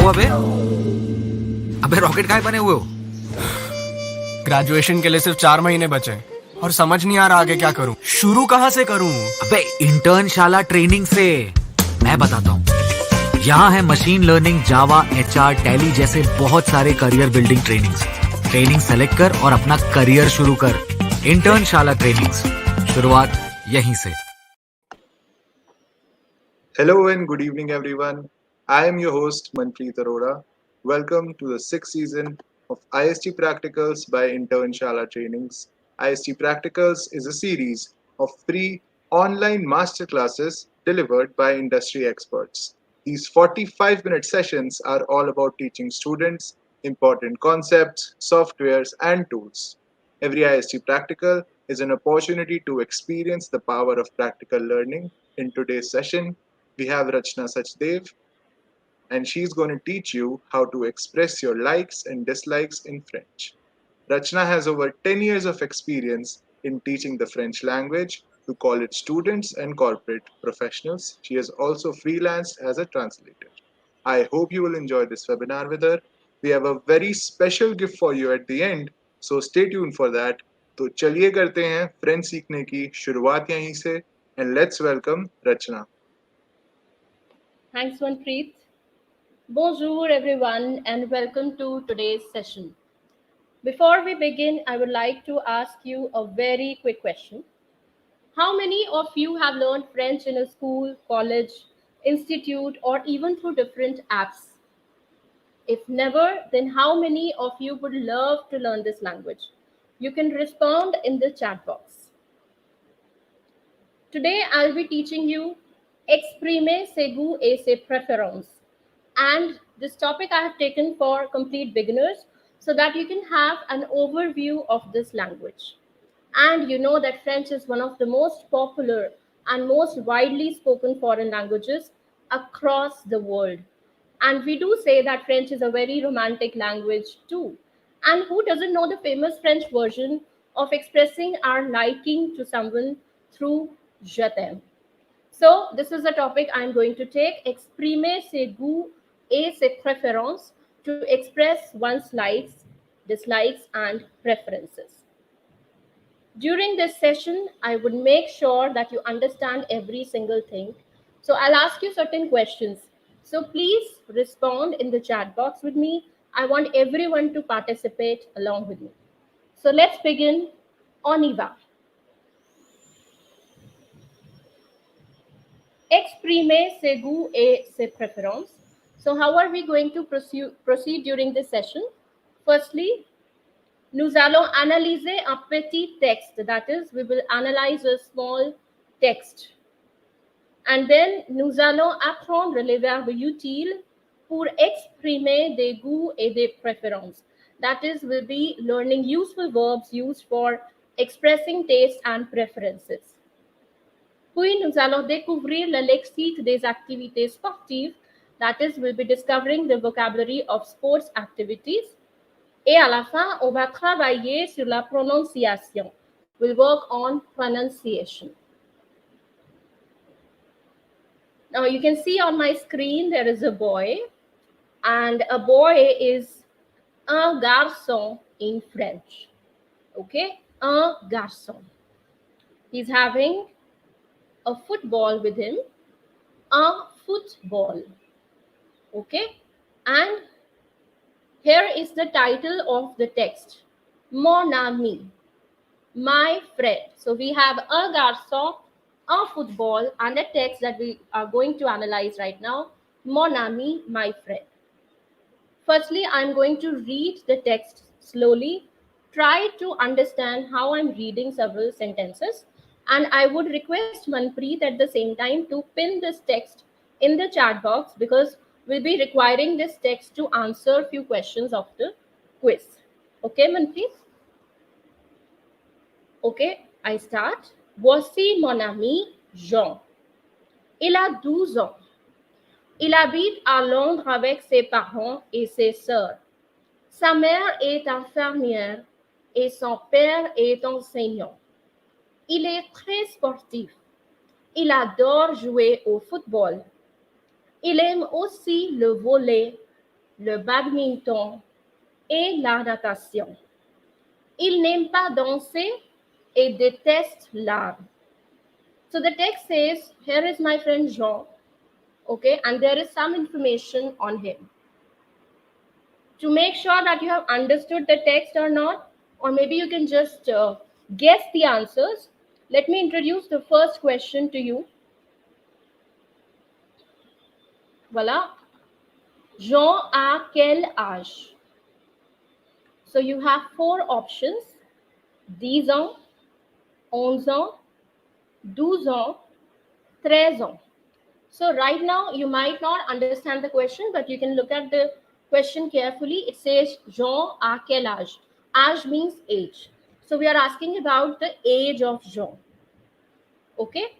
हुआ बे? अबे रॉकेट काहे बने हुए हो? ग्रेजुएशन के लिए सिर्फ 4 महीने बचे हैं और समझ नहीं आ रहा आगे क्या करूं। शुरू कहां से करूं? अबे इंटर्नशाला ट्रेनिंग से मैं बताता हूँ। यहाँ है मशीन लर्निंग, जावा, एचआर, टैली जैसे बहुत सारे career building trainings. Training select कर और अपना करियर शुरू कर। इंटर्नशाला ट्रेनिंग्स, शुरुआत यहीं से। Hello and good evening, everyone. I am your host, Manpreet. Welcome to the sixth season of IST Practicals by Internshala Trainings. IST Practicals is a series of free online masterclasses delivered by industry experts. These 45-minute sessions are all about teaching students important concepts, softwares, and tools. Every IST Practical is an opportunity to experience the power of practical learning. In today's session, we have Rachna Sachdev, and she's going to teach you how to express your likes and dislikes in French. Rachna has over 10 years of experience in teaching the French language to college students and corporate professionals. She has also freelanced as a translator. I hope you will enjoy this webinar with her. We have a very special gift for you at the end, so stay tuned for that. तो चलिए करते हैं French सीखने की शुरुआत यहीं से, and let's welcome Rachna. Thanks, Manpreet. Bonjour, everyone, and welcome to today's session. Before we begin, I would like to ask you a very quick question. How many of you have learned French in a school, college, institute, or even through different apps? If never, then how many of you would love to learn this language? You can respond in the chat box. Today, I'll be teaching you exprimer ses goûts et ses préférences. And this topic I have taken for complete beginners so that you can have an overview of this language. And you know that French is one of the most popular and most widely spoken foreign languages across the world. And we do say that French is a very romantic language too. And who doesn't know the famous French version of expressing our liking to someone through je t'aime? So this is the topic I'm going to take, exprimer ses goûts et ses préférences, to express one's likes, dislikes, and preferences. During this session, I would make sure that you understand every single thing. So I'll ask you certain questions. So please respond in the chat box with me. I want everyone to participate along with me. So let's begin. On y va. Exprimer ses goûts et ses préférences. So how are we going to proceed during this session? Firstly, nous allons analyser un petit texte. That is, we will analyze a small text. And then, nous allons apprendre les verbes utiles pour exprimer des goûts et des préférences. That is, we'll be learning useful verbs used for expressing tastes and preferences. Puis, nous allons découvrir le lexique des activités sportives. That is, we'll be discovering the vocabulary of sports activities. Et à la fin, on va travailler sur la prononciation. We'll work on pronunciation. Now, you can see on my screen, there is a boy. And a boy is un garçon in French. Okay? Un garçon. He's having a football with him, a football. Okay, and here is the title of the text, Mon ami, my friend. So we have un garçon, un football, and a text that we are going to analyze right now, Mon ami, my friend. Firstly, I'm going to read the text slowly. Try to understand how I'm reading several sentences. And I would request Manpreet at the same time to pin this text in the chat box because we'll be requiring this text to answer a few questions of the quiz. Okay, Manpreet? Okay, I start. Voici mon ami Jean. Il a 12 ans. Il habite à Londres avec ses parents et ses sœurs. Sa mère est infirmière et son père est enseignant. Il est très sportif. Il adore jouer au football. Il aime aussi le volley le badminton et la natation. Il n'aime pas danser et déteste l'art. So the text says, here is my friend Jean, okay, and there is some information on him. To make sure that you have understood the text or not, or maybe you can just guess the answers, let me introduce the first question to you. Voila. Jean a quel âge? So you have four options: 10 ans, 11 ans, 12 ans, 13 ans. So right now you might not understand the question, but you can look at the question carefully. It says Jean a quel âge? Âge means age. So we are asking about the age of Jean. Okay?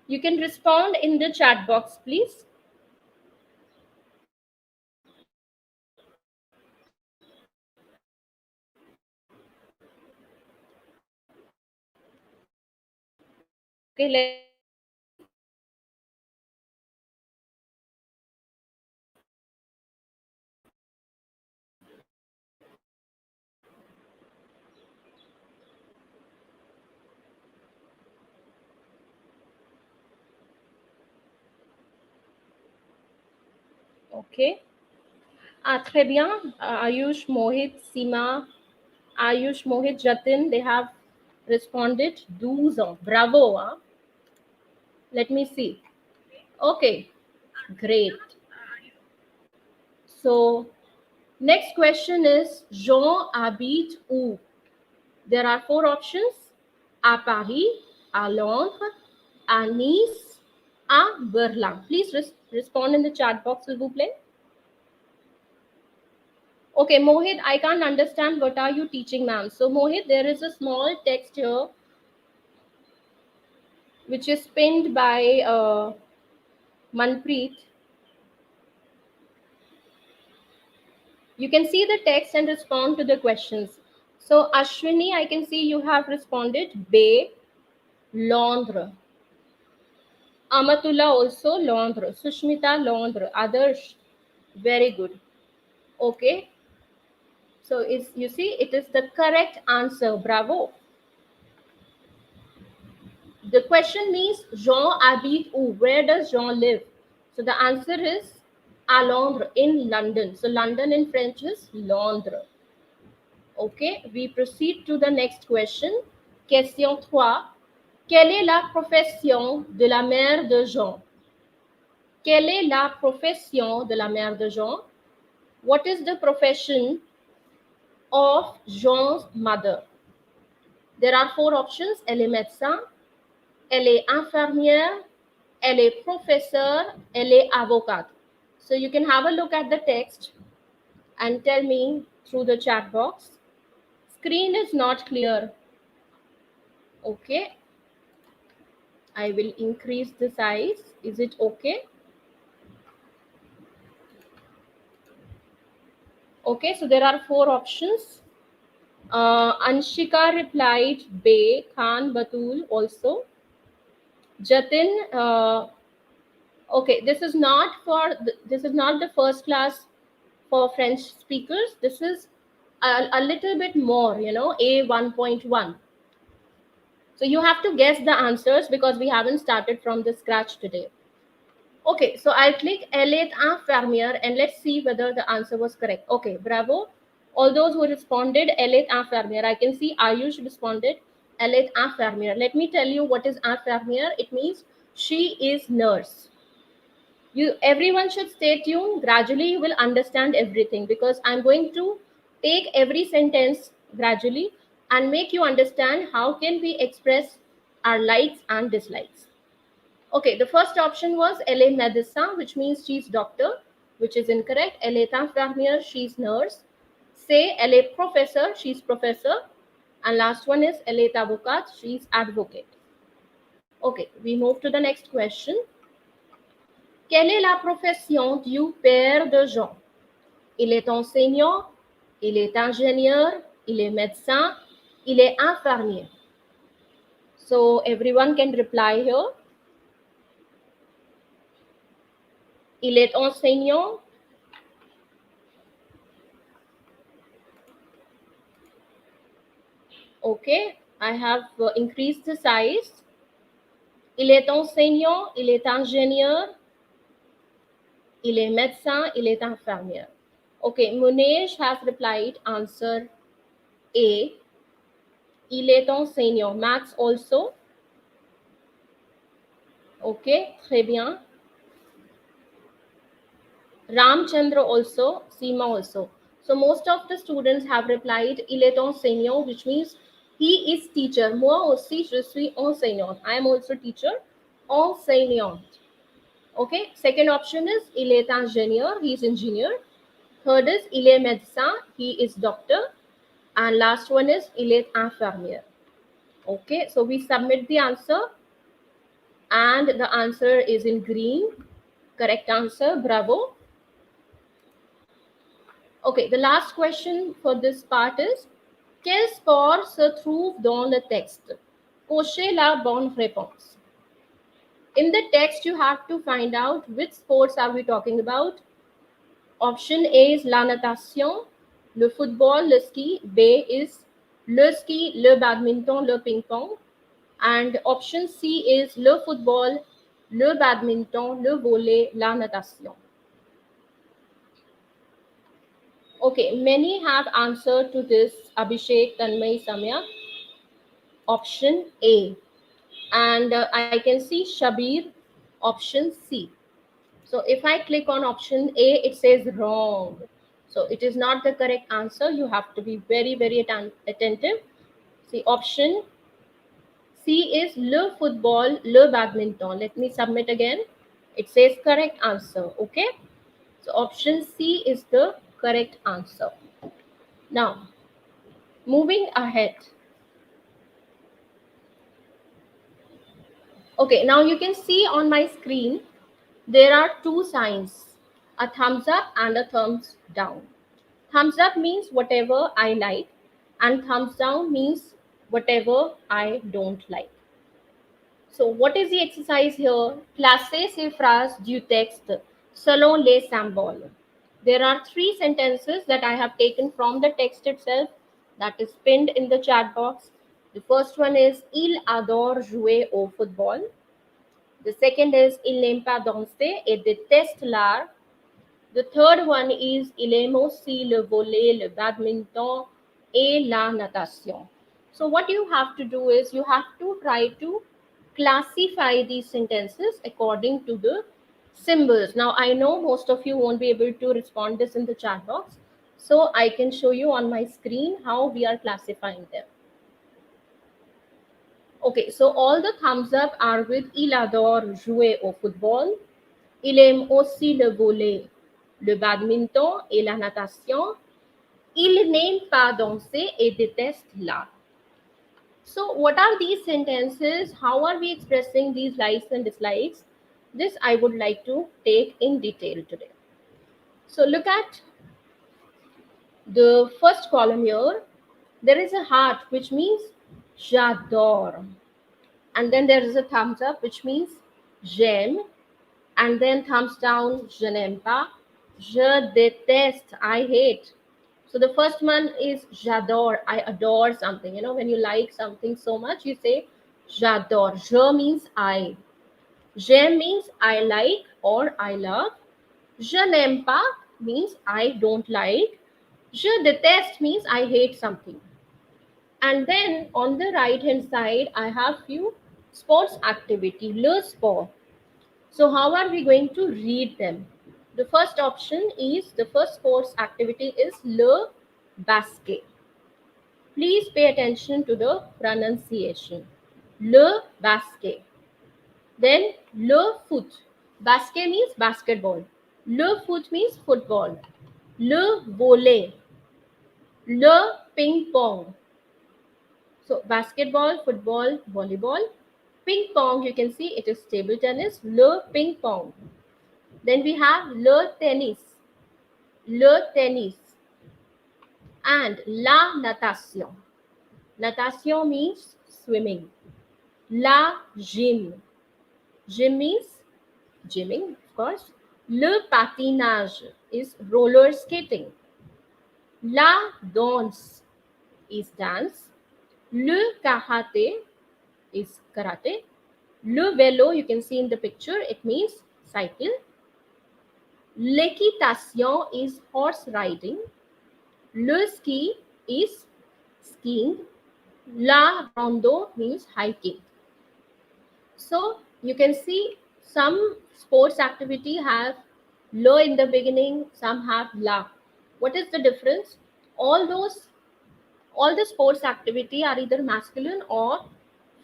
You can respond in the chat box, please. Okay, okay. Ah, très bien. Ayush, Mohit, Seema, Ayush, Mohit, Jatin, they have responded 12 ans. Bravo. Huh? Let me see. Okay, great. So, next question is Jean habite où? There are four options: à Paris, à Londres, à Nice, à Berlin. Please respond in the chat box, s'il vous plaît. Okay, Mohit, I can't understand what are you teaching, ma'am. So, Mohit, there is a small text here which is pinned by Manpreet. You can see the text and respond to the questions. So, Ashwini, I can see you have responded Bay, Londres. Amatullah also Londres. Sushmita Londres. Others, very good. Okay. So, you see, it is the correct answer. Bravo. The question means Jean habite où? Where does Jean live? So the answer is à Londres, in London. So London in French is Londres. Okay, we proceed to the next question. Question 3. Quelle est la profession de la mère de Jean? Quelle est la profession de la mère de Jean? What is the profession of Jean's mother? There are four options. Elle est médecin, elle est infirmière, elle est professeur, elle est avocate. So you can have a look at the text and tell me through the chat box. Screen is not clear. Okay. I will increase the size. Is it okay? Okay, so there are four options. Anshika replied Bay, Khan, Batul also. Jatin, okay, this is not the first class for French speakers. This is a little bit more, A 1.1. So you have to guess the answers because we haven't started from the scratch today. Okay, so I'll click Elle est infirmière and let's see whether the answer was correct. Okay, bravo. All those who responded Elle est infirmière. I can see Ayush responded Elle est infirmière. Let me tell you what is infirmière. It means she is nurse. Everyone should stay tuned. Gradually you will understand everything because I'm going to take every sentence gradually and make you understand how can we express our likes and dislikes. Okay, the first option was elle est médecin, which means she's doctor, which is incorrect. Elle est infirmière, she's nurse. Say elle est professeur, she's professor. And last one is elle est avocate, she's advocate. Okay, we move to the next question. Quelle est la profession du père de Jean? Il est enseignant, il est ingénieur, il est médecin, il est infirmier. So everyone can reply here. Il est enseignant, Okay, I have increased the size. Il est enseignant, il est ingénieur, il est médecin, il est infirmier. Okay, Munesh has replied answer A. Il est enseignant. Max also. Okay, très bien. Ramchandra also, Seema also. So most of the students have replied il est enseignant, which means he is teacher. Moi aussi je suis enseignante. I am also teacher. Enseignante. Okay. Second option is il est ingénieur. He is engineer. Third is il est médecin. He is doctor. And last one is il est infirmier. Okay. So we submit the answer, and the answer is in green. Correct answer. Bravo. Okay, the last question for this part is quel sport se trouve dans le texte? Cochez la bonne réponse. In the text, you have to find out which sports are we talking about. Option A is la natation, le football, le ski. B is le ski, le badminton, le ping pong. And option C is le football, le badminton, le volley, la natation. Okay, many have answered to this. Abhishek, Tanmay, Samya. Option A. And I can see Shabir, option C. So if I click on option A, it says wrong. So it is not the correct answer. You have to be very, very attentive. See, option C is le football, le badminton. Let me submit again. It says correct answer. Okay. So option C is the correct answer. Now, moving ahead. Okay, now you can see on my screen, there are two signs, a thumbs up and a thumbs down. Thumbs up means whatever I like, and thumbs down means whatever I don't like. So what is the exercise here? Classer ces phrases du texte selon les symboles. There are three sentences that I have taken from the text itself, that is pinned in the chat box. The first one is il adore jouer au football. The second is il n'aime pas danser et déteste l'art. The third one is il aime aussi le volley, le badminton et la natation. So what you have to do is you have to try to classify these sentences according to the symbols. Now I know most of you won't be able to respond this in the chat box, so I can show you on my screen how we are classifying them. Okay, so all the thumbs up are with il adore jouer au football. Il aime aussi le volley, le badminton et la natation. Il n'aime pas danser et déteste l'art. So what are these sentences? How are we expressing these likes and dislikes? This I would like to take in detail today. So look at the first column here. There is a heart, which means j'adore. And then there is a thumbs up, which means j'aime. And then thumbs down, je n'aime pas. Je déteste, I hate. So the first one is j'adore, I adore something. You know, when you like something so much, you say j'adore. Je means I. J'aime means I like or I love. Je n'aime pas means I don't like. Je déteste means I hate something. And then on the right hand side, I have few sports activity, le sport. So how are we going to read them? The first option is, the first sports activity is le basket. Please pay attention to the pronunciation. Le basket. Then le foot. Basket means basketball. Le foot means football. Le volley. Le ping pong. So basketball, football, volleyball. Ping pong, you can see it is table tennis. Le ping pong. Then we have le tennis. Le tennis. And la natation. Natation means swimming. La gym. Gym means gymming, of course. Le patinage is roller skating. La danse is dance. Le karaté is karate. Le vélo, you can see in the picture, it means cycle. L'équitation is horse riding. Le ski is skiing. La rando means hiking. So you can see some sports activity have lo in the beginning, some have la. What is the difference? All the sports activity are either masculine or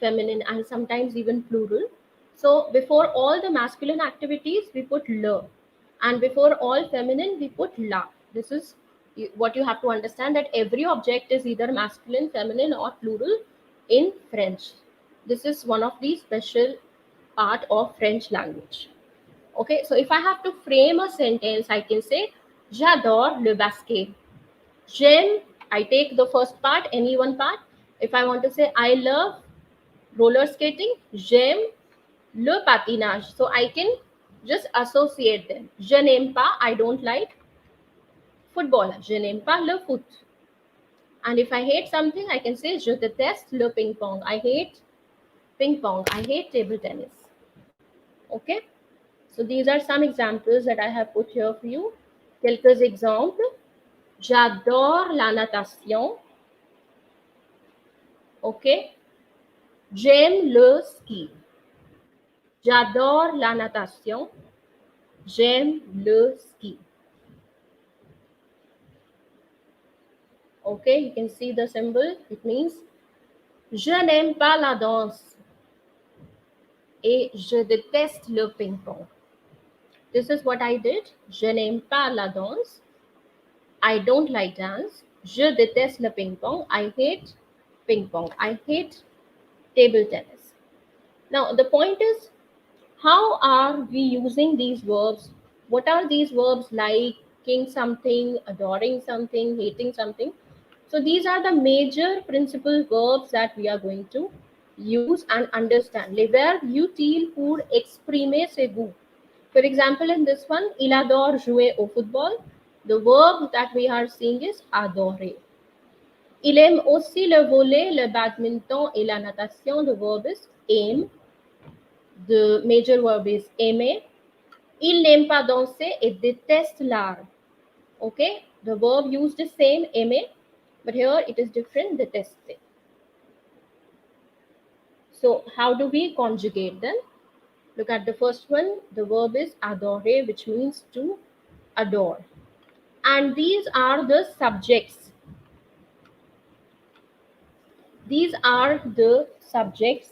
feminine and sometimes even plural. So before all the masculine activities we put le, and before all feminine we put la. This is what you have to understand, that every object is either masculine, feminine or plural in French. This is one of the special part of French language. Okay, so if I have to frame a sentence, I can say j'adore le basket. J'aime, I take the first part, any one part. If I want to say I love roller skating, j'aime le patinage. So I can just associate them. Je n'aime pas, I don't like football. Je n'aime pas le foot. And if I hate something, I can say je déteste le ping pong. I hate ping pong. I hate table tennis. Okay. So these are some examples that I have put here for you. Quelques exemples. J'adore la natation. Ok. J'aime le ski. J'adore la natation. J'aime le ski. Okay, you can see the symbol. It means je n'aime pas la danse et je déteste le ping-pong. This is what I did. Je n'aime pas la danse. I don't like dance. Je déteste le ping-pong. I hate ping-pong. I hate table tennis. Now, the point is, how are we using these verbs? What are these verbs? Liking something, adoring something, hating something. So these are the major principal verbs that we are going to use and understand. Les verbes utiles pour exprimer ses goûts. For example, in this one, il adore jouer au football. The verb that we are seeing is adorer. Il aime aussi le volley, le badminton et la natation. The verb is aim. The major verb is aimer. Il n'aime pas danser et déteste l'art. Okay, the verb used is same, aimer, but here it is different, détester. So how do we conjugate them? Look at the first one. The verb is adorer, which means to adore. And these are the subjects. These are the subjects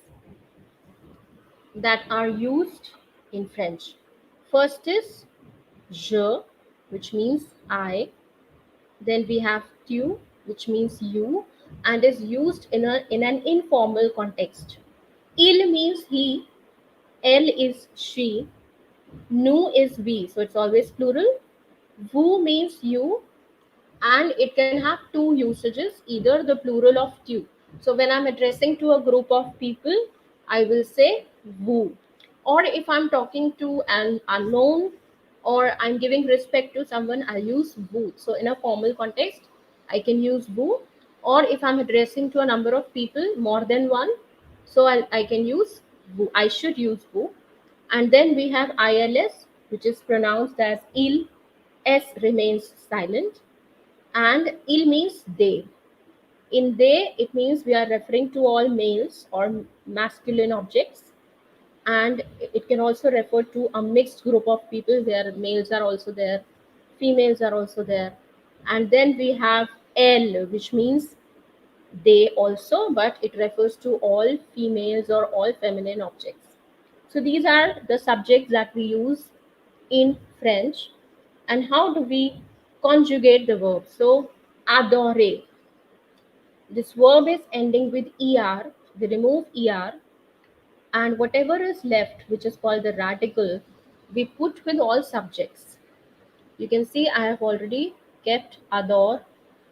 that are used in French. First is je, which means I. Then we have tu, which means you, and is used in an informal context. Il means he, elle is she, nous is we, so it's always plural. Vous means you, and it can have two usages, either the plural of tu. So when I'm addressing to a group of people, I will say vous. Or if I'm talking to an unknown or I'm giving respect to someone, I'll use vous. So in a formal context, I can use vous. Or if I'm addressing to a number of people, more than one, so I can use vous. I should use vous. And then we have ILS, which is pronounced as il. S remains silent. And il means they. In they, it means we are referring to all males or masculine objects. And it can also refer to a mixed group of people where males are also there, females are also there. And then we have L, which means they also, but it refers to all females or all feminine objects. So these are the subjects that we use in French. And how do we conjugate the verb? So adorer. This verb is ending with er. We remove er, and whatever is left, which is called the radical, we put with all subjects. You can see I have already kept adore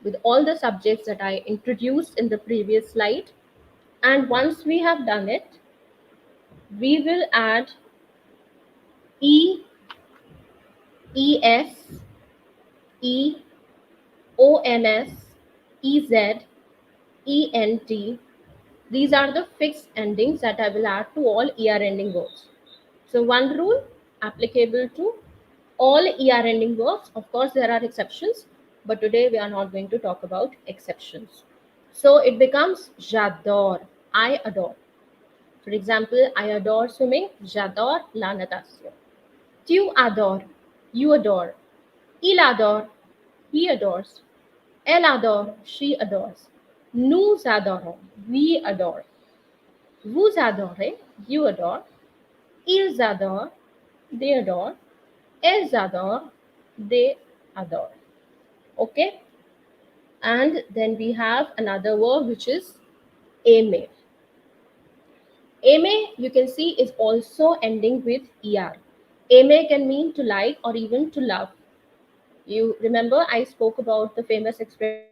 with all the subjects that I introduced in the previous slide. And once we have done it, we will add e, es, e, ons, ez, ent, These are the fixed endings that I will add to all ER ending verbs. So one rule applicable to all ER ending verbs. Of course, there are exceptions, but today we are not going to talk about exceptions. So it becomes j'adore, I adore. For example, I adore swimming, j'adore la natation. Tu adores, you adore. Il adore, he adores. Elle adore, she adores. Nous adorons, we adore. Vous adorez, you adore. Ils adorent, they adore. Elles adorent, they adore. Okay? And then we have another verb which is aimer. Aimer, you can see, is also ending with er. Aimer can mean to like or even to love. You remember I spoke about the famous expression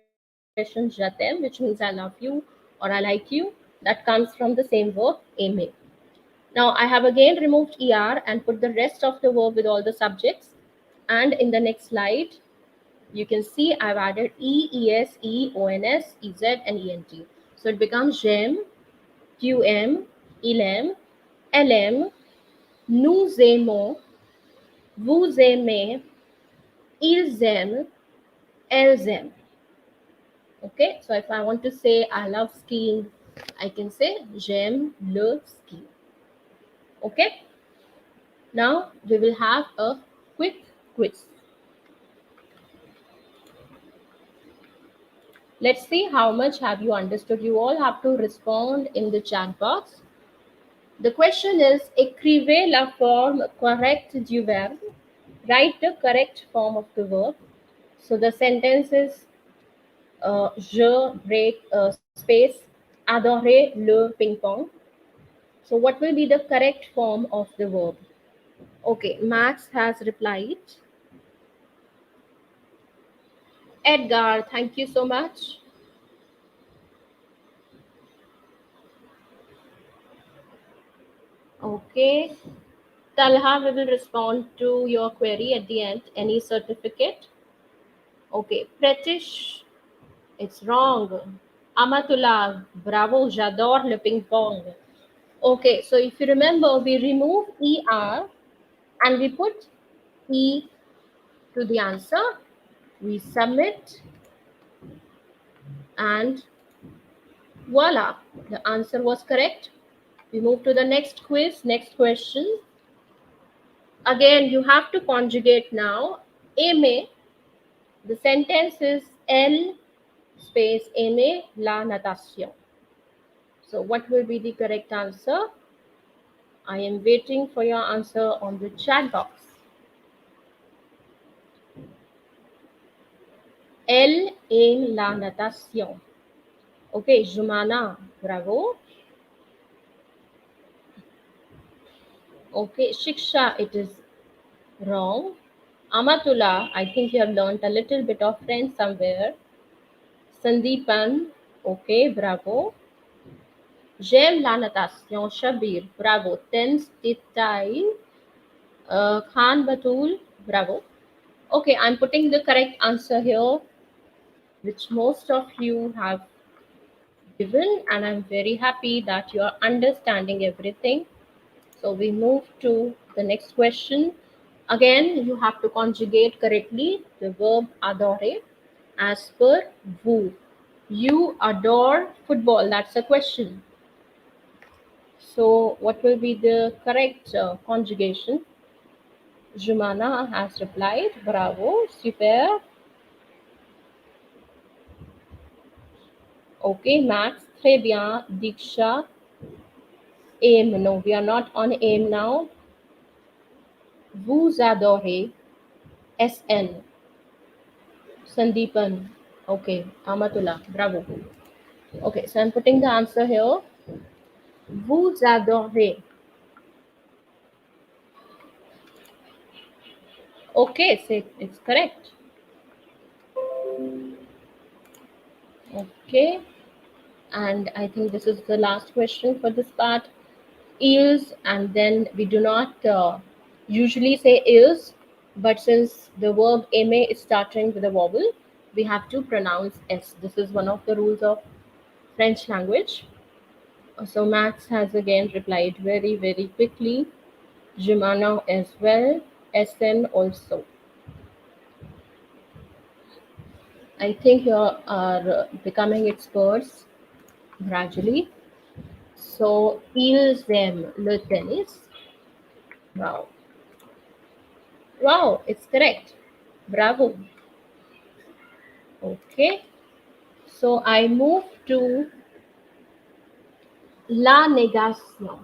je t'aime, which means I love you or I like you. That comes from the same verb aimer. Now I have again removed er and put the rest of the verb with all the subjects. And in the next slide, you can see I've added e, es, e, ons, ez, and ent. So it becomes j'aime, tu aimes, il aime, elle aime, nous aimons, vous aimez, ils aiment, elles aiment. Okay, so if I want to say I love skiing, I can say j'aime le ski. Okay, now we will have a quick quiz. Let's see how much have you understood. You all have to respond in the chat box. The question is, écrivez la forme correcte du verbe. Write the correct form of the verb. So the sentence is je break space adorer le ping pong. So what will be the correct form of the verb? Okay, Max has replied. Edgar, thank you so much. Okay. Talha, we will respond to your query at the end. Any certificate? Okay. Pretish, it's wrong. Amatullah, bravo, j'adore le ping pong. Okay, so if you remember, we remove ER and we put E to the answer. We submit and voila, the answer was correct. We move to the next quiz, next question. Again, you have to conjugate now. Aimer, the sentence is elle space aimer la natation. So what will be the correct answer? I am waiting for your answer on the chat box. Elle aime la natation. Okay, Jumana, bravo. Okay, Shiksha, it is wrong. Amatullah, I think you have learned a little bit of French somewhere. Sandeepan, okay, bravo. J'aime la natation, Shabir, bravo. Tens Titai, Khan Batul, bravo. Okay, I'm putting the correct answer here, which most of you have given, and I'm very happy that you are understanding everything. So we move to the next question. Again, you have to conjugate correctly the verb adore as per vous. You adore football. That's a question. So what will be the correct conjugation? Jumana has replied. Bravo. Super. Okay, Max. Très bien. Diksha. Aim. No, we are not on aim now. Vous adorez. SN. Sandeepan. Okay. Amatullah. Bravo. Okay, so I'm putting the answer here. Vous adorez. Okay, so it's correct. Okay, and I think this is the last question for this part. Is, and then we do not usually say is, but since the verb aimer is starting with a vowel, we have to pronounce S. This is one of the rules of French language. So Max has again replied very, very quickly. Jimana as well. SN also. I think you are becoming experts gradually. So, ils aiment le tennis. Wow. Wow, it's correct. Bravo. Okay. So, I move to la négation.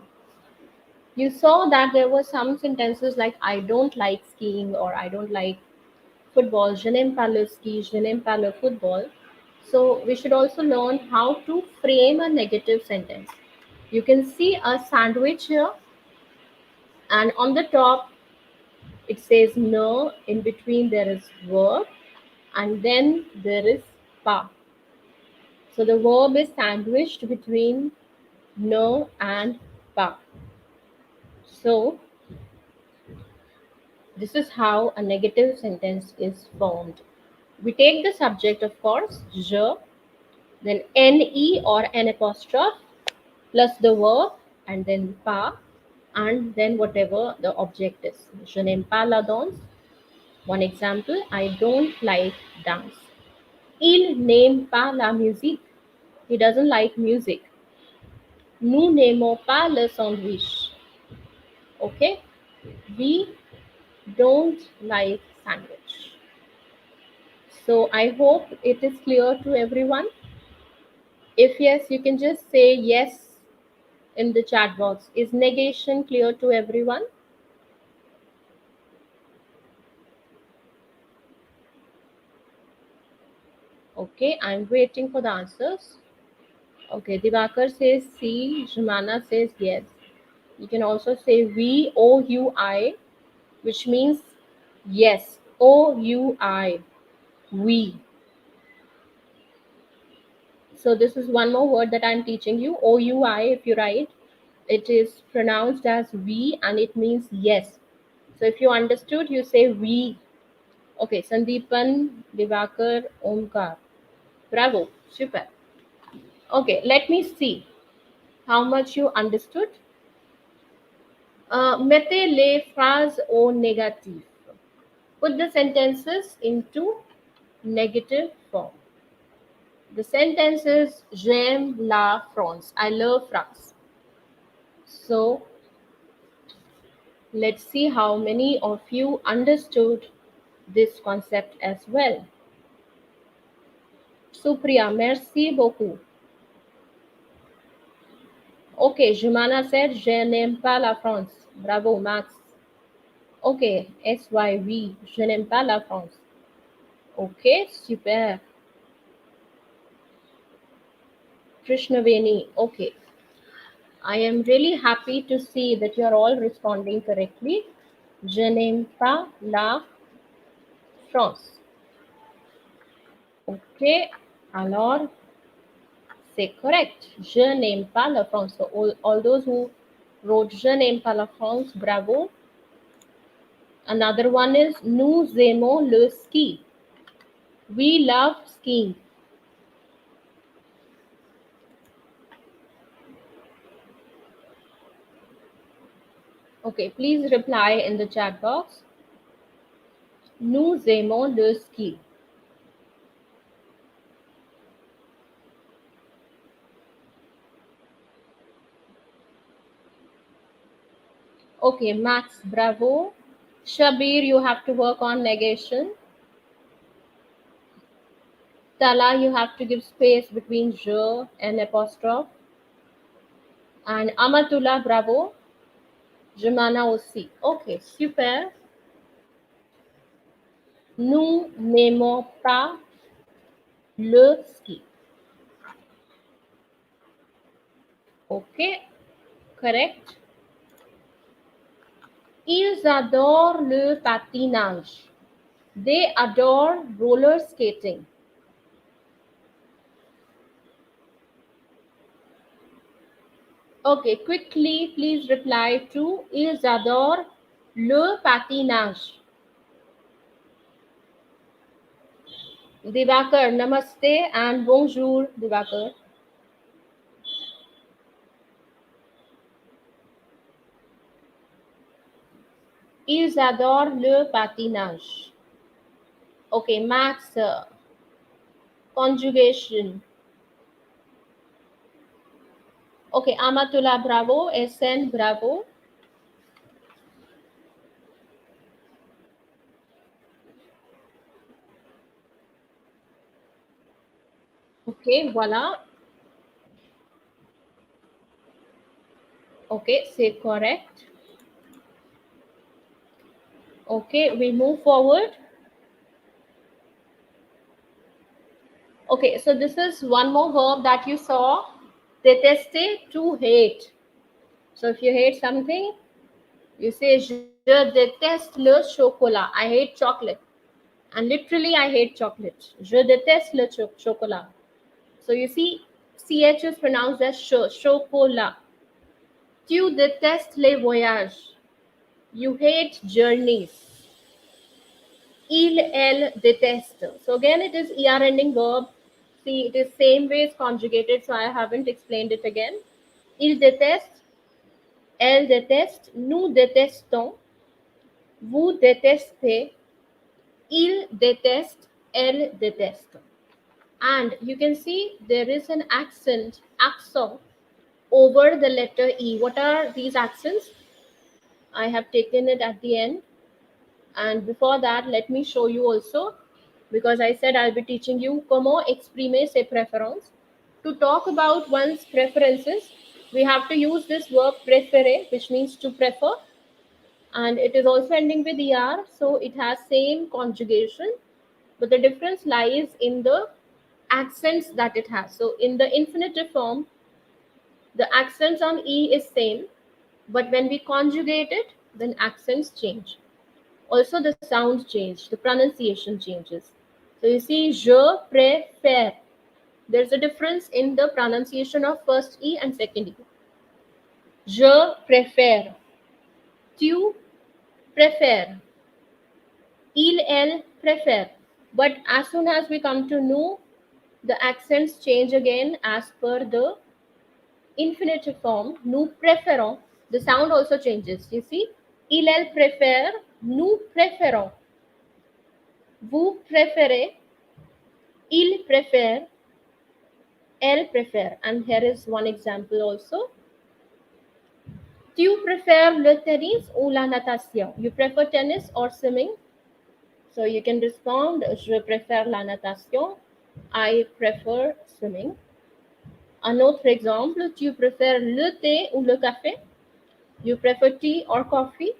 You saw that there were some sentences like I don't like skiing or I don't like football. Je n'aime pas le ski, je n'aime pas le football. So, we should also learn how to frame a negative sentence. You can see a sandwich here, and on the top it says no, in between there is verb, and then there is pa. So the verb is sandwiched between no and pa. So this is how a negative sentence is formed. We take the subject, of course, je, then ne or n apostrophe plus the verb, and then pa, and then whatever the object is. Je n'aime pas la danse. One example, I don't like dance. Il n'aime pas la musique. He doesn't like music. Nous n'aimons pas le sandwich. Okay? We don't like sandwich. So I hope it is clear to everyone. If yes, you can just say yes in the chat box. Is negation clear to everyone? Okay, I'm waiting for the answers. Okay, Divakar says C, Jumana says yes. You can also say we, O-U-I, which means yes, O-U-I, we. So this is one more word that I'm teaching you, O-U-I, if you write. It is pronounced as we and it means yes. So if you understood, you say we. Okay, Sandeepan, Divakar, Omkar. Bravo, super. Okay, let me see how much you understood. Mettez les phrases au négatif. Put the sentences into negative form. The sentence is J'aime la France. I love France. So let's see how many of you understood this concept as well. Supriya, merci beaucoup. Okay, Jumana said Je n'aime pas la France. Bravo, Max. Okay, SYV, Je n'aime pas la France. Okay, super. Krishnaveni, okay. I am really happy to see that you are all responding correctly. Je n'aime pas la France. Okay, alors c'est correct. Je n'aime pas la France. So all those who wrote Je n'aime pas la France, bravo. Another one is Nous aimons le ski. We love skiing. Okay, please reply in the chat box. Nous aimons le ski. Okay, Max, bravo. Shabir, you have to work on negation. Tala, you have to give space between je and apostrophe. And Amatullah, bravo. Jumana aussi. Okay, super. Nous n'aimons pas le ski. Okay, correct. Ils adorent le patinage. They adore roller skating. Okay, quickly, please reply to Ils adorent le patinage. Divakar, namaste and bonjour, Divakar. Ils adorent le patinage. Okay, max conjugation. Okay, Amatullah, bravo. SN, bravo. Okay, voila. Okay, say correct. Okay, we move forward. Okay, so this is one more verb that you saw. Détester, to hate. So if you hate something, you say je déteste le chocolat. I hate chocolate. And literally, I hate chocolate. Je déteste le chocolat. So you see, CH is pronounced as chocolat. Tu détestes les voyages. You hate journeys. Il, elle déteste. So again, it is er ending verb. See, it is same way it's conjugated, so I haven't explained it again. Il déteste, elle déteste, nous détestons, vous détestez, il déteste, elle déteste. And you can see there is an accent over the letter E. What are these accents? I have taken it at the end. And before that, let me show you also, because I said I'll be teaching you comment exprimer ses préférences. To talk about one's preferences, we have to use this verb préférer, which means to prefer. And it is also ending with er, so it has same conjugation, but the difference lies in the accents that it has. So in the infinitive form, the accents on E is same, but when we conjugate it, then accents change. Also, the sound change, the pronunciation changes. So you see, je préfère. There's a difference in the pronunciation of first E and second E. Je préfère. Tu préfères. Il, elle préfère. But as soon as we come to nous, the accents change again as per the infinitive form. Nous préférons. The sound also changes. You see, il, elle préfère. Nous préférons. Vous préférez. Il préfère. Elle préfère. And here is one example also. Tu préfères le tennis ou la natation? You prefer tennis or swimming? So you can respond, je préfère la natation. I prefer swimming. Un autre exemple, tu préfères le thé ou le café? You prefer tea or coffee?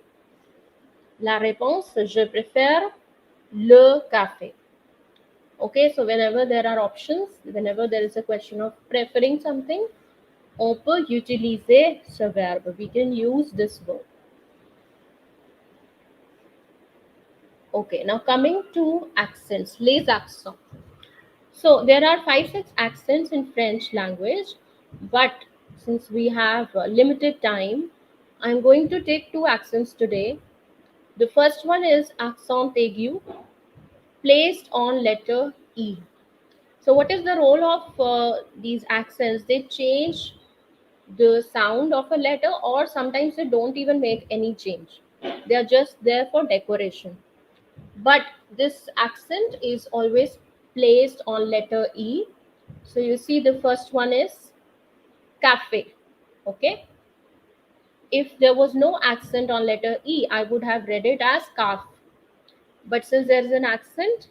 La réponse, je préfère le café. Okay, so whenever there are options, whenever there is a question of preferring something, on peut utiliser ce verbe. We can use this verb. Okay, now coming to accents, les accents. So there are 5-6 accents in French language, but since we have limited time, I'm going to take 2 accents today. The first one is accent aigu, placed on letter E. So what is the role of these accents? They change the sound of a letter, or sometimes they don't even make any change. They are just there for decoration. But this accent is always placed on letter E. So you see the first one is cafe. Okay. If there was no accent on letter E, I would have read it as calf. But since there is an accent,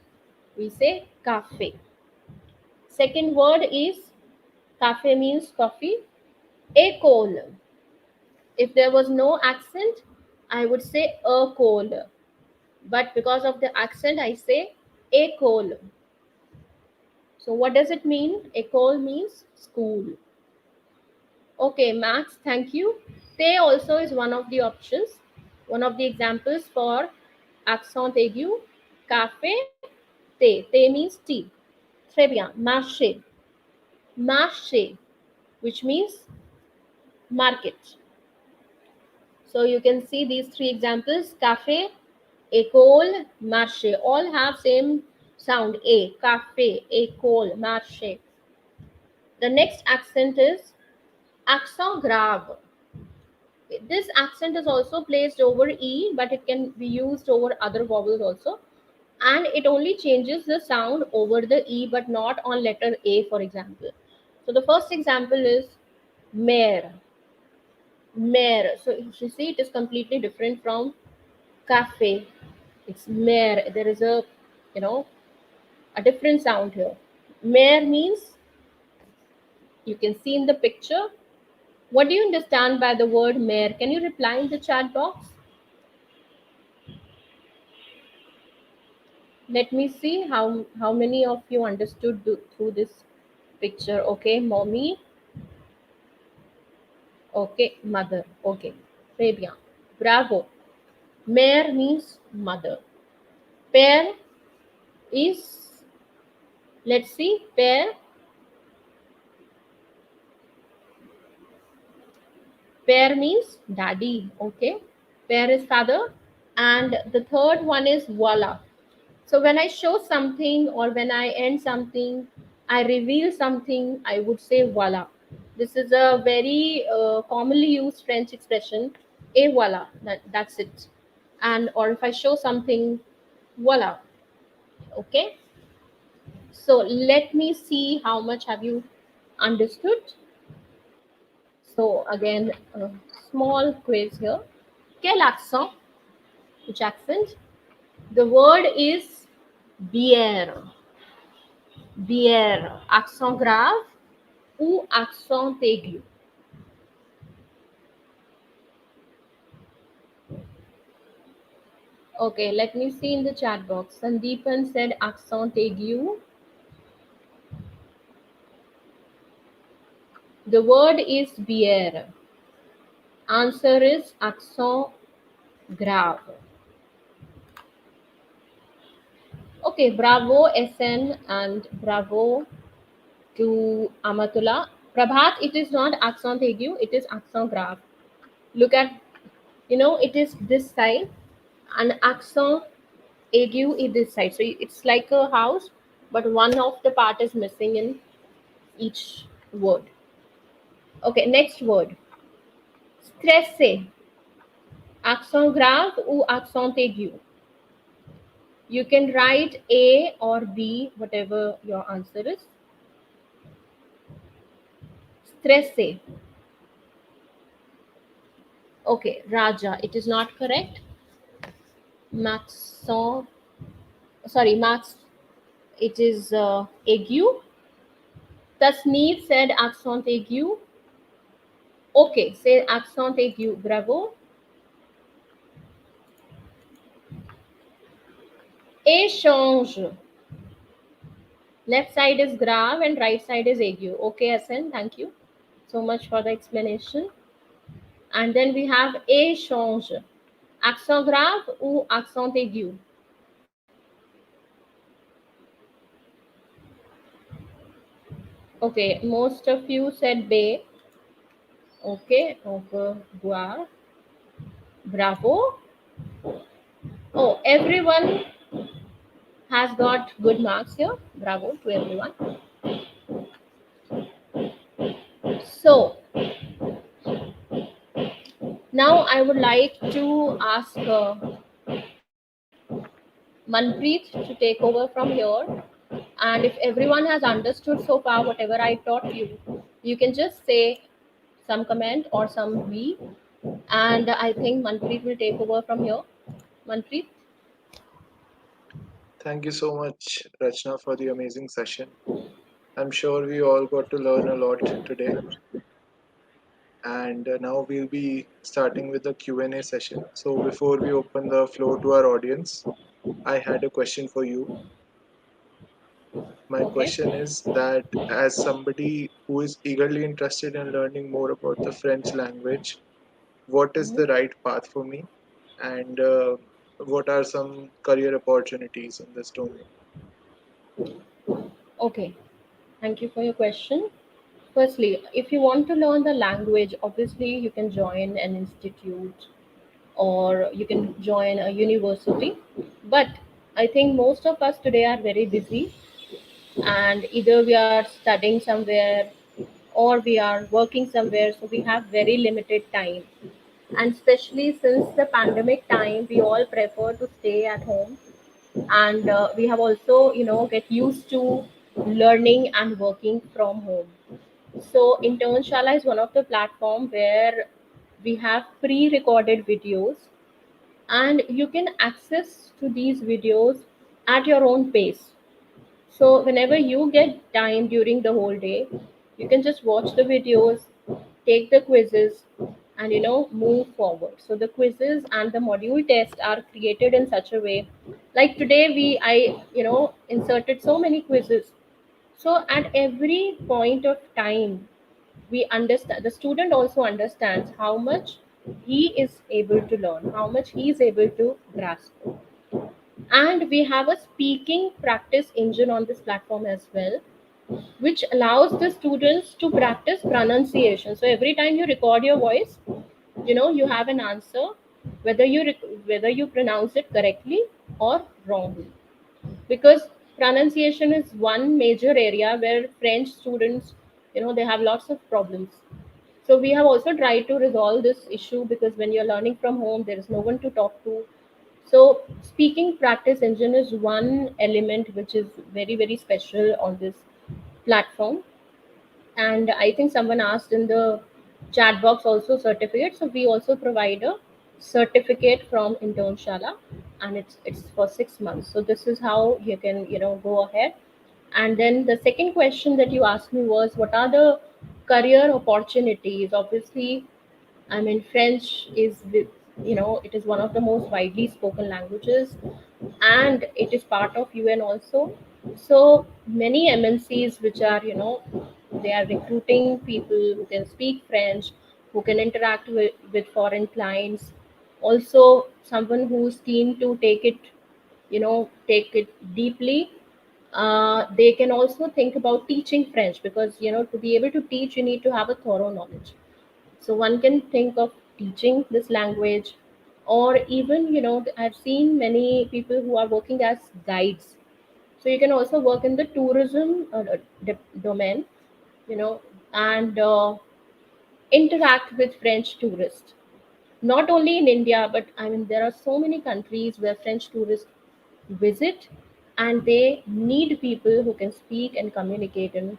we say cafe. Second word is cafe means coffee. École. If there was no accent, I would say école. But because of the accent, I say école. So what does it mean? École means school. Okay, Max, thank you. Te also is one of the options, one of the examples for accent aigu. Café, te. Te means tea. Très bien. Marché. Marché, which means market. So you can see these 3 examples. Café, école, marché. All have same sound. A. Café, école, marché. The next accent is accent grave. This accent is also placed over E, but it can be used over other vowels also. And it only changes the sound over the E, but not on letter A, for example. So the first example is mare, mare. So you see, it is completely different from cafe. It's mare. There is a, you know, a different sound here. Mare means, you can see in the picture. What do you understand by the word mare? Can you reply in the chat box? Let me see how many of you understood through this picture. Okay, mommy. Okay, mother. Okay, très bien. Bravo. Mère means mother. Père is, let's see, père. Père means daddy. Okay, père is father. And the third one is voila. So when I show something or when I end something, I reveal something, I would say voila. This is a very commonly used French expression. Et voila. That's it. And or if I show something, voila. Okay. So let me see how much have you understood. So again, a small quiz here. Quel accent? Which accent? The word is bière. Bière. Accent grave ou accent aigu? Okay, let me see in the chat box. Sandeepan said accent aigu. The word is bière. Answer is accent grave. Okay, bravo SN and bravo to Amatullah. Prabhat, it is not accent aigu, it is accent grave. Look at, it is this side and accent aigu is this side. So it's like a house, but one of the part is missing in each word. Okay, next word. Stressé. Accent grave ou accent aigu? You can write A or B, whatever your answer is. Stressé. Okay, Raja, it is not correct. Maxon, sorry, Max, it is aigu. Tasneem said accent aigu. Okay, say accent aigu. Bravo. Échange. Left side is grave and right side is aigu. Okay, Asen, thank you so much for the explanation. And then we have échange. Accent grave ou accent aigu? Okay, most of you said bay. Okay, au revoir. Bravo. Oh, everyone has got good marks here. Bravo to everyone. So, now I would like to ask Manpreet to take over from here. And if everyone has understood so far whatever I taught you, you can just say some comment or some V. And I think Manpreet will take over from here. Manpreet? Thank you so much, Rachna, for the amazing session. I'm sure we all got to learn a lot today. And now we'll be starting with the Q&A session. So before we open the floor to our audience, I had a question for you. My Okay. question is that as somebody who is eagerly interested in learning more about the French language, what is the Mhm. right path for me? And what are some career opportunities in this domain? Okay. Thank you for your question. Firstly, if you want to learn the language, obviously you can join an institute or you can join a university. But I think most of us today are very busy, and either we are studying somewhere or we are working somewhere, so we have very limited time. And especially since the pandemic time, we all prefer to stay at home, and we have also get used to learning and working from home. So Internshala is one of the platform where we have pre-recorded videos, and you can access to these videos at your own pace. So whenever you get time during the whole day, you can just watch the videos, take the quizzes, and move forward. So the quizzes and the module tests are created in such a way. Like today, I inserted so many quizzes. So at every point of time, we understand, the student also understands how much he is able to learn, how much he is able to grasp. And we have a speaking practice engine on this platform as well, which allows the students to practice pronunciation. So every time you record your voice, you have an answer, whether you pronounce it correctly or wrongly. Because pronunciation is one major area where French students, they have lots of problems. So we have also tried to resolve this issue, because when you're learning from home, there is no one to talk to. So speaking practice engine is one element which is very, very special on this platform. And I think someone asked in the chat box also certificate. So we also provide a certificate from Internshala, and it's for 6 months. So this is how you can go ahead. And then the second question that you asked me was, what are the career opportunities? Obviously, I mean, French is it is one of the most widely spoken languages, and it is part of UN also. So many MNCs which are they are recruiting people who can speak French, who can interact with foreign clients. Also, someone who's keen to take it deeply. They can also think about teaching French, because to be able to teach, you need to have a thorough knowledge. So one can think of teaching this language, or even I've seen many people who are working as guides. So you can also work in the tourism domain, you know, and interact with French tourists. Not only in India, but I mean there are so many countries where French tourists visit, and they need people who can speak and communicate in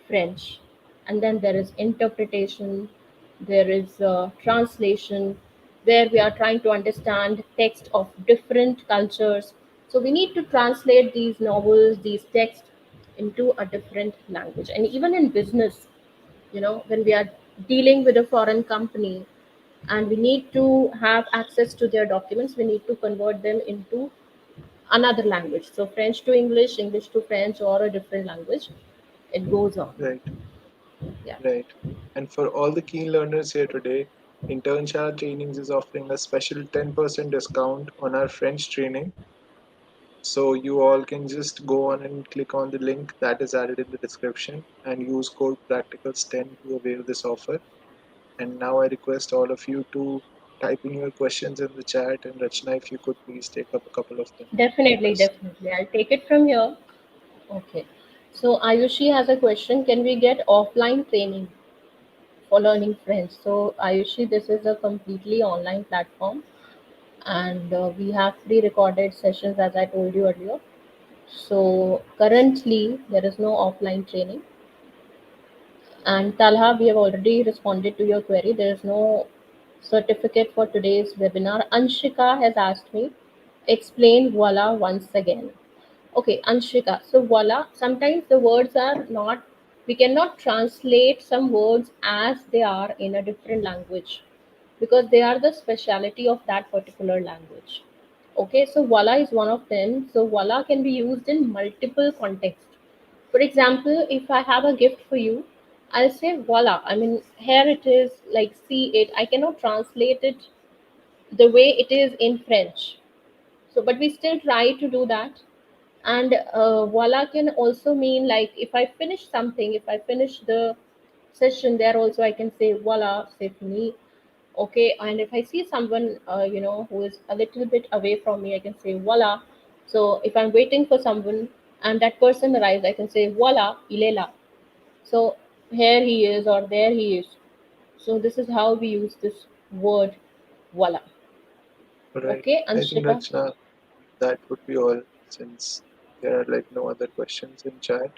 French. And then there is interpretation, there is translation, where we are trying to understand text of different cultures. So we need to translate these novels, these texts into a different language. And even in business, when we are dealing with a foreign company and we need to have access to their documents, we need to convert them into another language. So French to English, English to French, or a different language. It goes on. Right, Yeah. right. And for all the keen learners here today, Internshala Trainings is offering a special 10% discount on our French training. So you all can just go on and click on the link that is added in the description and use code practicals10 to avail this offer. And now I request all of you to type in your questions in the chat. And Rachna, if you could please take up a couple of them for Definitely, us. definitely. I'll take it from here. Okay. So Ayushi has a question. Can we get offline training for learning French? So Ayushi, this is a completely online platform, and we have pre-recorded sessions, as I told you earlier. So currently there is no offline training. And Talha, we have already responded to your query. There is no certificate for today's webinar. Anshika has asked me, explain voila once again. Okay, Anshika. So voila, sometimes the words are not, we cannot translate some words as they are in a different language, because they are the speciality of that particular language. Okay, so voila is one of them. So voila can be used in multiple contexts. For example, if I have a gift for you, I'll say voila. I mean, here it is, like see it. I cannot translate it the way it is in French. So, but we still try to do that. And voila can also mean, like, if I finish something, if I finish the session, there also I can say voila, c'est fini. Okay, and if I see someone, who is a little bit away from me, I can say voila. So if I'm waiting for someone and that person arrives, I can say voila, il est là. So here he is, or there he is. So this is how we use this word. Voila. Right. Okay, I think Anshika. Rachna, that would be all since there are like no other questions in chat.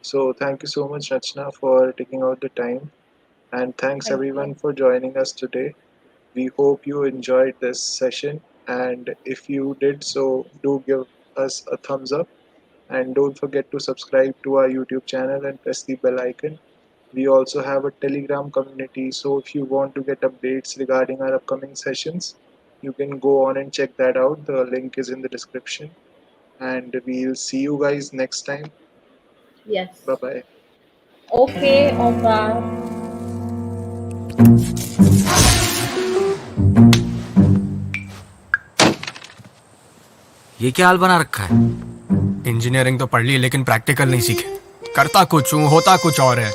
So thank you so much, Rachna, for taking out the time, and thanks Thank you. everyone for joining us today. We hope you enjoyed this session, and if you did so, do give us a thumbs up, and don't forget to subscribe to our YouTube channel and press the bell icon. We also have a Telegram community, so if you want to get updates regarding our upcoming sessions, you can go on and check that out. The link is in the description, and we'll see you guys next time. Bye Yes. bye. Okay, au revoir. ये क्या हाल बना रखा है? Engineering तो पढ़ ली लेकिन practical नहीं सीखे। करता कुछ हूँ, होता कुछ और है।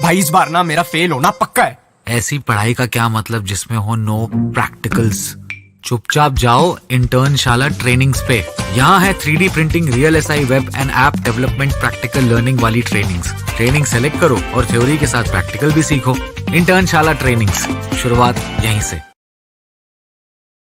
भाई इस बार ना मेरा फेल होना पक्का है। ऐसी पढ़ाई का क्या मतलब जिसमें हो नो प्रैक्टिकल्स? चुपचाप जाओ इंटर्नशाला ट्रेनिंग्स पे। यहाँ है 3D printing, real SI web and app development, practical learning वाली ट्रेनिंग्स। ट्रेनिंग सेलेक्ट करो और थ्योरी के साथ प्रैक्टिकल भी सीखो। इंटर्नशाला ट्रेनिंग्स, शुरुआत यहीं से।